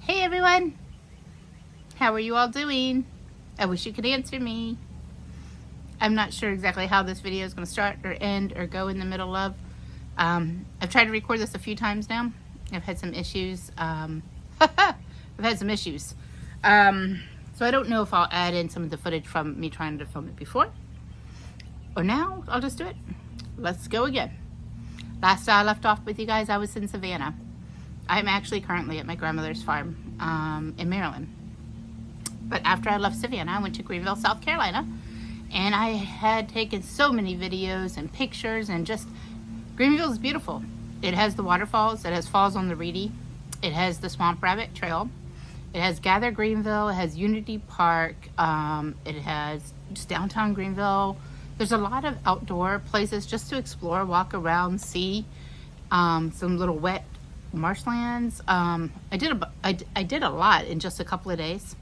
Hey everyone, how are you all doing? I wish you could answer me. I'm not sure exactly how this video is going to start or end or go in the middle of. I've tried to record this a few times now. I've had some issues. So I don't know if I'll add in some of the footage from me trying to film it before or now. I'll just do it. Let's go again. Last I left off with you guys, I was in Savannah. I'm actually currently at my grandmother's farm in Maryland. But after I left Savannah, I went to Greenville, South Carolina, and I had taken so many videos and pictures, and just Greenville is beautiful. It has the waterfalls, it has Falls on the Reedy, it has the Swamp Rabbit Trail, it has Gather Greenville, it has Unity Park, it has just downtown Greenville. There's a lot of outdoor places just to explore, walk around, see some little wet marshlands. I did a lot in just a couple of days.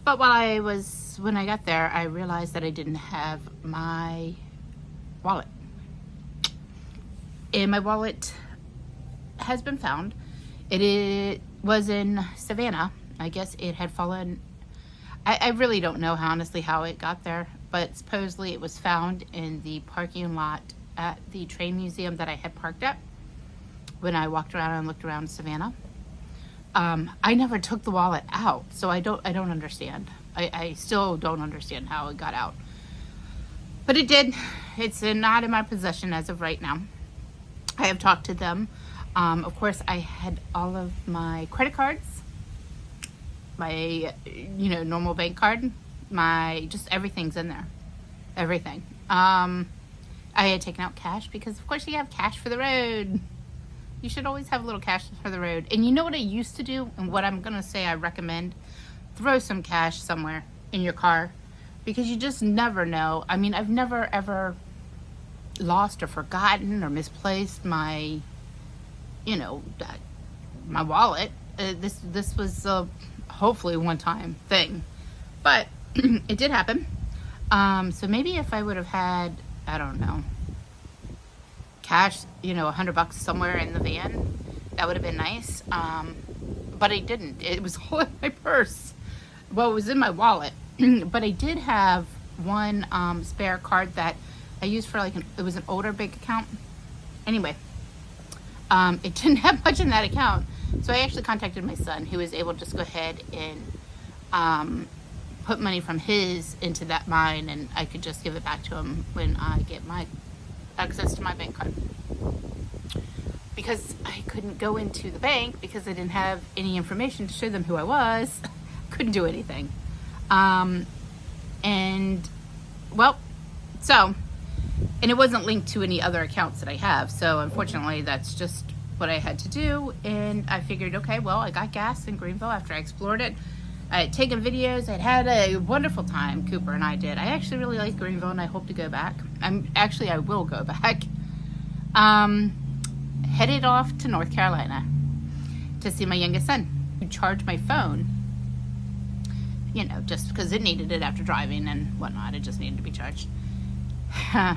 But when I got there, I realized that I didn't have my wallet. And my wallet has been found. It was in Savannah. I guess it had fallen. I really don't know honestly how it got there, but supposedly it was found in the parking lot at the train museum that I had parked at when I walked around and looked around Savannah. I never took the wallet out, so I don't understand. I still don't understand how it got out. But it did. It's not in my possession as of right now. I have talked to them. Of course, I had all of my credit cards, my normal bank card, just everything's in there. Everything. I had taken out cash because of course you have cash for the road. You should always have a little cash for the road. And you know what I used to do, and what I'm gonna say I recommend? Throw some cash somewhere in your car, because you just never know. I mean, I've never ever lost or forgotten or misplaced my my wallet. This was hopefully a one-time thing, but it did happen. So maybe if I would have had, I don't know, cash, $100 somewhere in the van, that would have been nice. But I didn't. It was all in my purse. Well, it was in my wallet. But I did have one spare card that I used for it was an older bank account. Anyway, it didn't have much in that account. So I actually contacted my son, who was able to just go ahead and put money from his into that mine, and I could just give it back to him when I get my access to my bank card, because I couldn't go into the bank because I didn't have any information to show them who I was. Couldn't do anything. And it wasn't linked to any other accounts that I have, so unfortunately that's just what I had to do. And I figured, okay, well, I got gas in Greenville after I explored it. I had taken videos. I'd had a wonderful time, Cooper and I did. I actually really like Greenville, and I hope to go back. I will go back. Headed off to North Carolina to see my youngest son. To charge my phone, just because it needed it after driving and whatnot. It just needed to be charged. My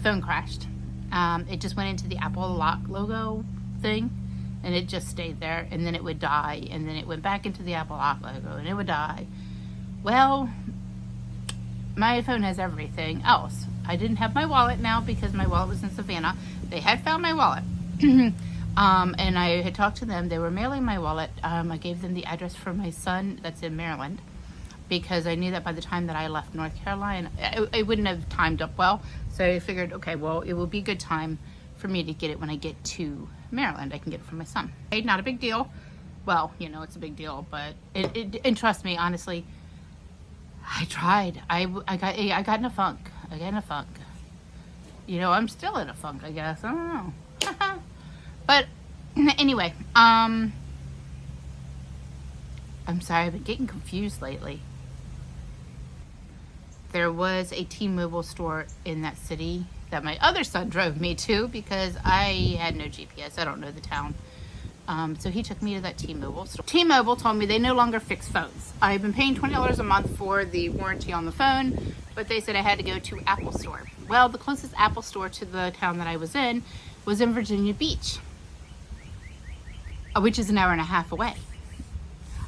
phone crashed. It just went into the Apple lock logo thing, and it just stayed there, and then it would die, and then it went back into the Apple lock logo, and it would die. Well, my phone has everything else. I didn't have my wallet now because my wallet was in Savannah. They had found my wallet. And I had talked to them. They were mailing my wallet. I gave them the address for my son that's in Maryland, because I knew that by the time that I left North Carolina, it wouldn't have timed up well. So I figured, okay, well, it will be a good time for me to get it when I get to Maryland. I can get it from my son. Okay, not a big deal. Well, it's a big deal, but and trust me, honestly, I tried. I got in a funk. I'm still in a funk, I guess. I don't know. But anyway, I'm sorry, I've been getting confused lately. There was a T-Mobile store in that city that my other son drove me to, because I had no GPS. I don't know the town. So he took me to that T-Mobile store. T-Mobile told me they no longer fix phones. I've been paying $20 a month for the warranty on the phone, but they said I had to go to Apple Store. Well, the closest Apple Store to the town that I was in Virginia Beach. which is an hour and a half away.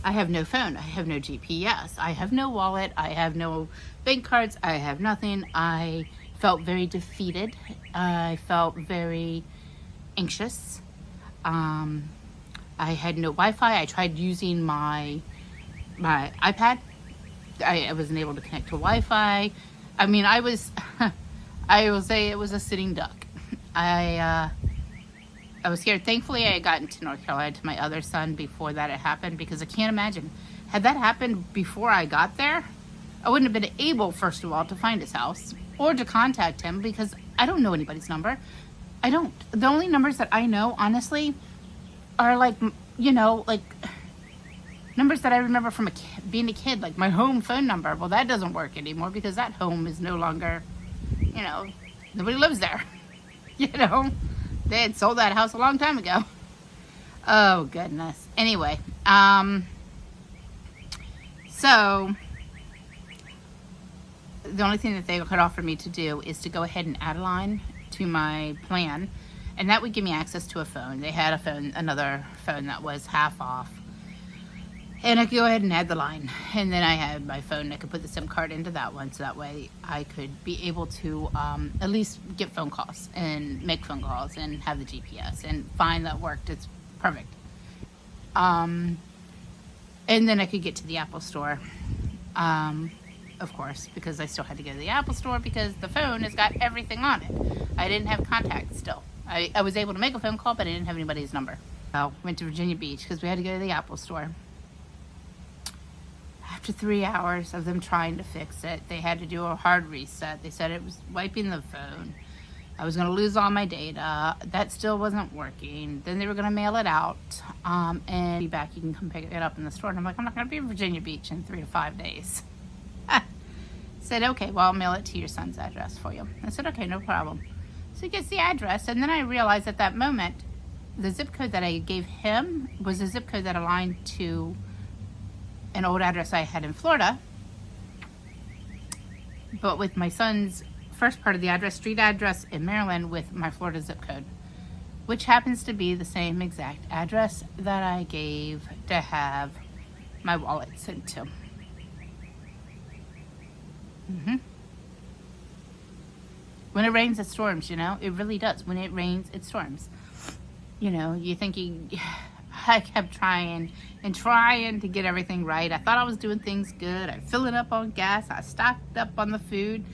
I have no phone. I have no GPS. I have no wallet. I have no bank cards. I have nothing. I felt very defeated. I felt very anxious. I had no Wi-Fi. I tried using my iPad. I wasn't able to connect to Wi-Fi. I mean, I will say it was a sitting duck. I was scared. Thankfully, I had gotten to North Carolina to my other son before that had happened, because I can't imagine. Had that happened before I got there, I wouldn't have been able, first of all, to find his house or to contact him, because I don't know anybody's number. I don't. The only numbers that I know, honestly, are like, you know, like numbers that I remember from being a kid, like my home phone number. Well, that doesn't work anymore because that home is no longer, you know, nobody lives there. You know, they had sold that house a long time ago. Oh, goodness. Anyway, so the only thing that they could offer me to do is to go ahead and add a line to my plan, and that would give me access to a phone. They had a phone, another phone that was half off, and I could go ahead and add the line. And then I had my phone, I could put the SIM card into that one, so that way I could be able to at least get phone calls and make phone calls and have the GPS, and fine, that worked. It's perfect. And then I could get to the Apple store, of course, because I still had to go to the Apple store because the phone has got everything on it. I didn't have contacts still. I was able to make a phone call, but I didn't have anybody's number. I went to Virginia Beach because we had to go to the Apple store. After 3 hours of them trying to fix it, they had to do a hard reset. They said it was wiping the phone. I was going to lose all my data. That still wasn't working. Then they were going to mail it out and be back. You can come pick it up in the store. And I'm like, I'm not going to be in Virginia Beach in 3 to 5 days. Said, okay, well, I'll mail it to your son's address for you. I said, okay, no problem. So he gets the address, and then I realized at that moment, the zip code that I gave him was a zip code that aligned to an old address I had in Florida, but with my son's first part of the address, street address in Maryland, with my Florida zip code, which happens to be the same exact address that I gave to have my wallet sent to. When it rains, it storms, you know? It really does. When it rains, it storms. You know, you're thinking, I kept trying and trying to get everything right. I thought I was doing things good. I filling up on gas. I stocked up on the food.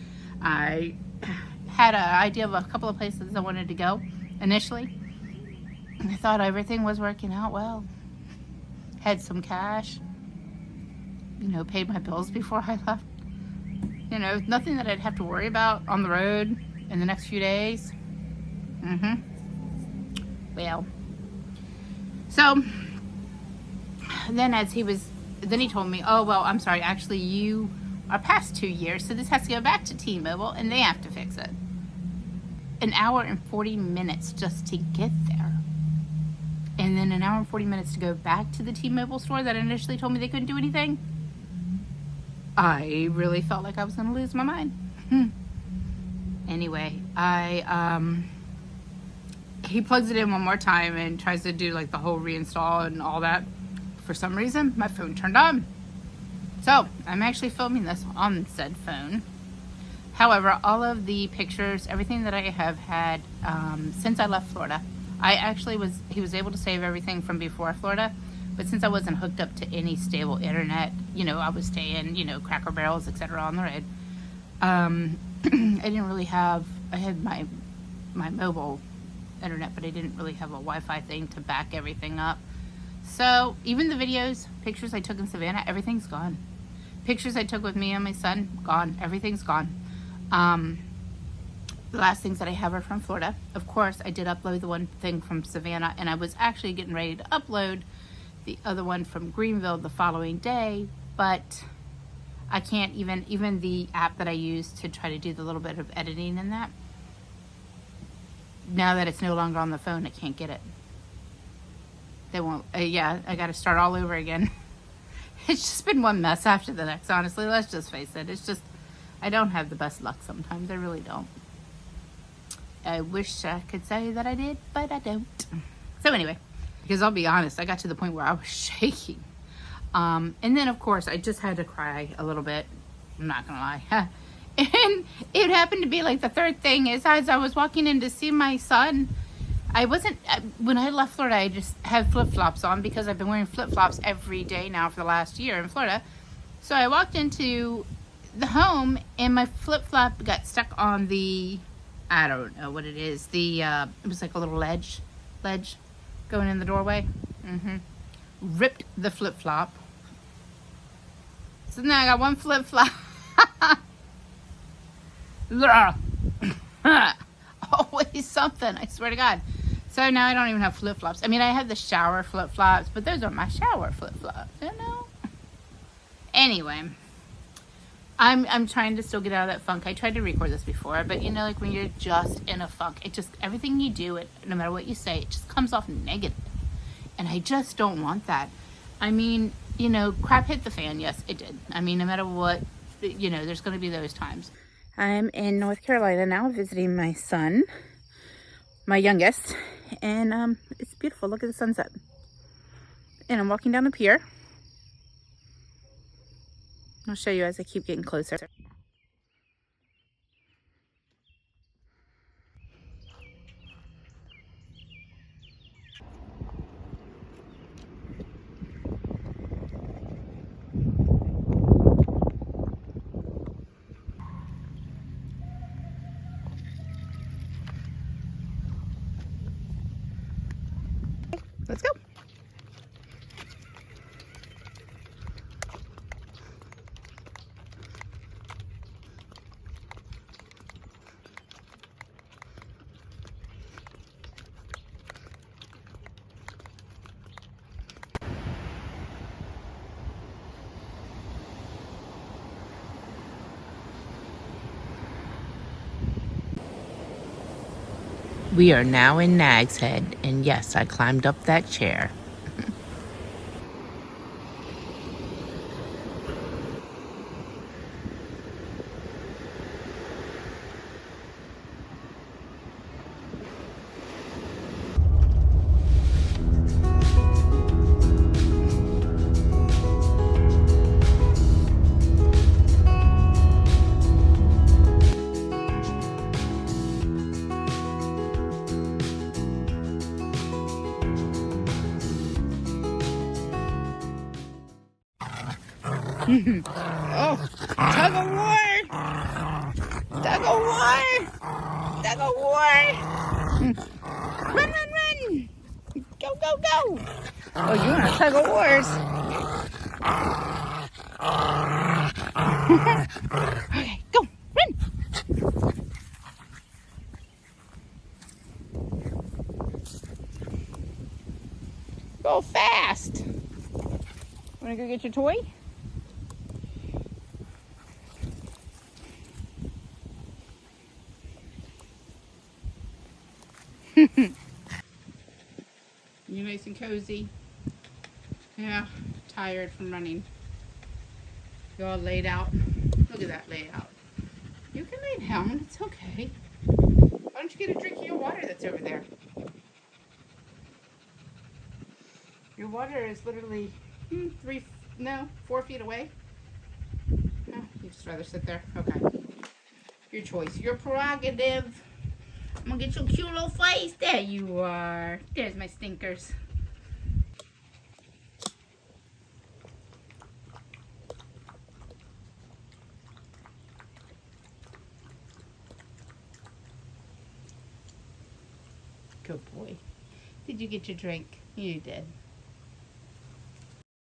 I had an idea of a couple of places I wanted to go initially. I thought everything was working out well. Had some cash. You know, paid my bills before I left. You know, nothing that I'd have to worry about on the road in the next few days. Well, so then then he told me, oh, well, I'm sorry, actually you are past 2 years, so this has to go back to T-Mobile and they have to fix it. An hour and 40 minutes just to get there. And then an hour and 40 minutes to go back to the T-Mobile store that initially told me they couldn't do anything. I really felt like I was going to lose my mind. Anyway, he plugs it in one more time and tries to do like the whole reinstall and all that. For some reason, my phone turned on. So, I'm actually filming this on said phone. However, all of the pictures, everything that I have had since I left Florida, he was able to save everything from before Florida. But since I wasn't hooked up to any stable internet, you know, I was staying, you know, Cracker Barrels, etc. on the road. I didn't really have, I had my mobile internet, but I didn't really have a Wi-Fi thing to back everything up. So even the videos, pictures I took in Savannah, everything's gone. Pictures I took with me and my son, gone. Everything's gone. The last things that I have are from Florida. Of course, I did upload the one thing from Savannah, and I was actually getting ready to upload the other one from Greenville the following day, but I can't even the app that I use to try to do the little bit of editing in that. Now that it's no longer on the phone, I can't get it. They won't, yeah, I got to start all over again. It's just been one mess after the next, honestly. Let's just face it. It's just, I don't have the best luck sometimes. I really don't. I wish I could say that I did, but I don't. So anyway, Because I'll be honest, I got to the point where I was shaking. And then, of course, I just had to cry a little bit. I'm not going to lie. And it happened to be like the third thing is as I was walking in to see my son, when I left Florida, I just had flip-flops on because I've been wearing flip-flops every day now for the last year in Florida. So I walked into the home and my flip-flop got stuck on the, I don't know what it is. It was like a little ledge going in the doorway. Ripped the flip-flop. So now I got one flip-flop. Always something, I swear to God. So now I don't even have flip-flops. I mean, I have the shower flip-flops, but those are my shower flip-flops, you know? Anyway, I'm trying to still get out of that funk. I tried to record this before, but you know, like when you're just in a funk, everything you do, no matter what you say, it just comes off negative. And I just don't want that. I mean, you know, crap hit the fan. Yes, it did. I mean, no matter what, you know, there's going to be those times. I'm in North Carolina now visiting my son, my youngest, and it's beautiful. Look at the sunset. And I'm walking down a pier. I'll show you as I keep getting closer. Let's go. We are now in Nag's Head, and yes, I climbed up that chair. Oh, tug of war! Tug of war! Tug of war! Run, run, run! Go, go, go! Oh, you're on a tug of wars. Okay, go, run! Go fast! Wanna go get your toy? You're nice and cozy. Yeah, tired from running. You're all laid out. Look at that laid out. You can lay down, it's okay. Why don't you get a drink of your water that's over there? Your water is literally 4 feet away. Oh, you'd just rather sit there? Okay. Your choice, your prerogative. I'm gonna get your cute little face. There you are. There's my stinkers. Good boy. Did you get your drink? You did.